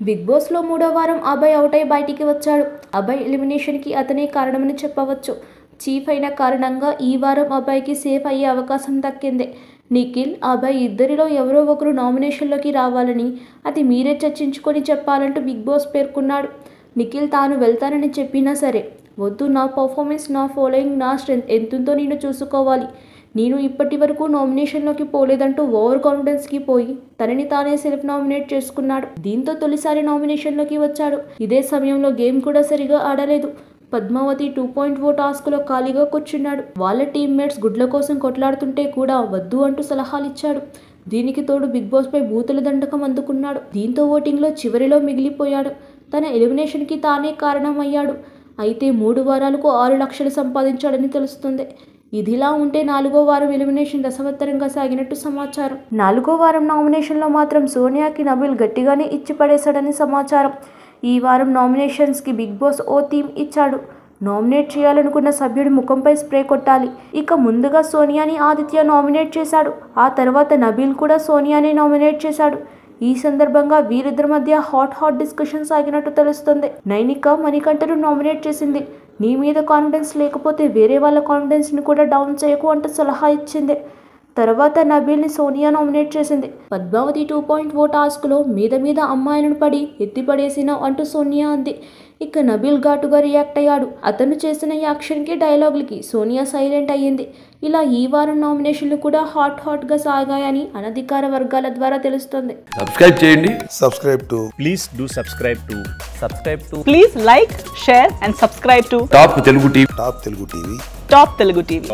Big బాస్లో 3వ వారం అభయ్ అవుట్ అయి బయటికి వచ్చాడు. అభయ్ ఎలిమినేషన్కి అతనే కారణమని చెప్పవచ్చు. చీఫ్ అయిన కారణంగా ఈ వారం అభయ్కి సేఫ్ అయ్యే అవకాశం దక్కింది. నిఖిల్, అభయ్ ఇద్దరిలో ఎవరో ఒకరు నామినేషన్లోకి రావాలని, అది మీరే చర్చించుకొని చెప్పాలంటూ బిగ్ బాస్ పేర్కొన్నాడు. నిఖిల్ తాను వెళ్తానని చెప్పినా సరే, వద్దు, నా పర్ఫార్మెన్స్, నా ఫాలోయింగ్, నా స్ట్రెంత్ ఎంతుందో నేను చూసుకోవాలి, నేను ఇప్పటి వరకు నామినేషన్లోకి పోలేదంటూ ఓవర్ కాన్ఫిడెన్స్కి పోయి తనని తానే సెల్ఫ్ నామినేట్ చేసుకున్నాడు. దీంతో తొలిసారి నామినేషన్లోకి వచ్చాడు. ఇదే సమయంలో గేమ్ కూడా సరిగా ఆడలేదు. పద్మావతి 2.0 టాస్క్లో ఖాళీగా కూర్చున్నాడు. వాళ్ళ టీమ్మేట్స్ గుడ్ల కోసం కొట్లాడుతుంటే కూడా వద్దు అంటూ సలహాలు ఇచ్చాడు. దీనికి తోడు బిగ్ బాస్ పై బూతుల దండకం అందుకున్నాడు. దీంతో ఓటింగ్లో చివరిలో మిగిలిపోయాడు. తన ఎలిమినేషన్కి తానే కారణమయ్యాడు. అయితే 3 వారాలకు 6 లక్షలు సంపాదించాడని తెలుస్తుంది. ఇదిలా ఉంటే 4వ వారం ఎలిమినేషన్ రసవత్తరంగా సాగినట్టు సమాచారం. 4వ వారం నామినేషన్లో మాత్రం సోనియాకి నబీల్ గట్టిగానే ఇచ్చి పడేశాడని సమాచారం. ఈ వారం నామినేషన్స్కి బిగ్ బాస్ ఓ థీమ్ ఇచ్చాడు. నామినేట్ చేయాలనుకున్న సభ్యుడి ముఖంపై స్ప్రే కొట్టాలి. ఇక ముందుగా సోనియాని ఆదిత్య నామినేట్ చేశాడు. ఆ తర్వాత నబీల్ కూడా సోనియాని నామినేట్ చేశాడు. ఈ సందర్భంగా వీరిద్దరి మధ్య హాట్ డిస్కషన్ సాగినట్టు తెలుస్తుంది. నైనిక మణికంఠను నామినేట్ చేసింది. నీ మీద కాన్ఫిడెన్స్ లేకపోతే వేరే వాళ్ళ కాన్ఫిడెన్స్ని కూడా డౌన్ చేయకు అంటూ సలహా ఇచ్చింది. తర్వాత నబీల్ని సోనియా నామినేట్ చేసింది. పద్మావతి 2.0 టాస్క్లో మీద అమ్మాయిలను పడి ఎత్తిపడేసినావు అంటూ సోనియా అంది. ఇక నబీల్ ఘాటుగా రియాక్ట్ అయ్యాడు. అతను చేసిన యాక్షన్కి, డైలాగులకి సోనియా సైలెంట్ అయ్యింది. ఇలా ఈ వారం నామినేషన్లు కూడా హాట్గా సాగాయని అనధికార వర్గాల ద్వారా తెలుస్తుంది. సబ్స్క్రైబ్ చేయండి. Please like, share and subscribe to top Telugu TV. Top Telugu TV.